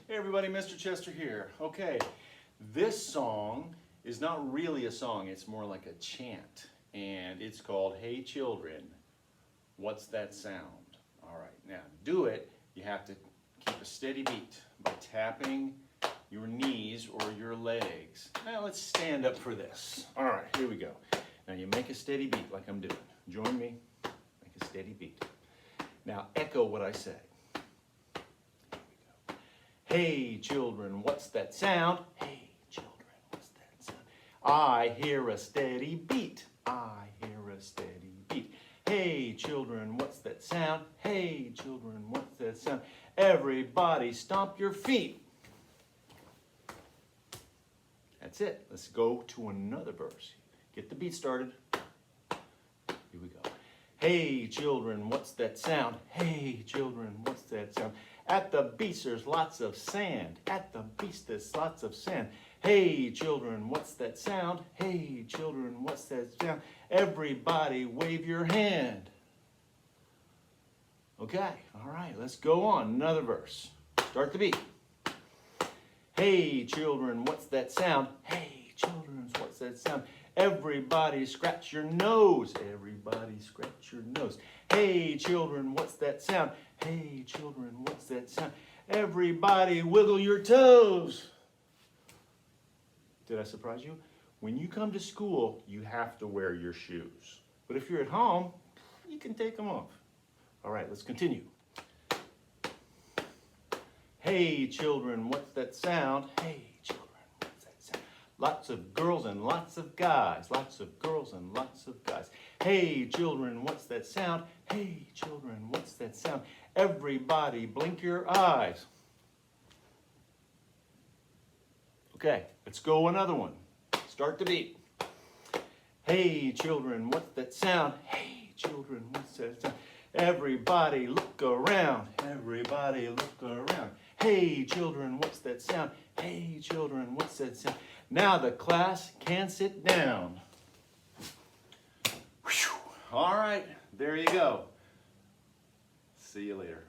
Hey everybody, Mr. Chester here. Okay, this song is not really a song, it's more like a chant. And it's called Hey Children, What's That Sound? Alright, now to do it, you have to keep a steady beat by tapping your knees or your legs. Now let's stand up for this. Alright, here we go. Now you make a steady beat like I'm doing. Join me, make a steady beat. Now echo what I say. Hey children, what's that sound? Hey children, what's that sound? I hear a steady beat. I hear a steady beat. Hey children, what's that sound? Hey children, what's that sound? Everybody stomp your feet. That's it. Let's go to another verse. Get the beat started. Here we go. Hey children, what's that sound? Hey children, what's that sound? At the beach there's lots of sand. At the beach there's lots of sand. Hey children, what's that sound? Hey children, what's that sound? Everybody wave your hand. Okay, all right, let's go on. Another verse. Start the beat. Hey children, what's that sound? Hey children, what's that sound? Everybody scratch your nose. Everybody scratch your nose. Hey children, what's that sound? Hey children, what's that sound? Everybody wiggle your toes. Did I surprise you? When you come to school, you have to wear your shoes. But if you're at home, you can take them off. All right, let's continue. Hey children, what's that sound? Hey children, what's that sound? Lots of girls and lots of guys. Lots of girls and lots of guys. Hey children, what's that sound? Hey children, what's that sound? Everybody blink your eyes. Okay, let's go another one. Start the beat. Hey children, what's that sound? Hey children, what's that sound? Everybody look around. Everybody look around. Hey children, what's that sound? Hey children, what's that sound? Now the class can sit down. Whew. All right, there you go. See you later.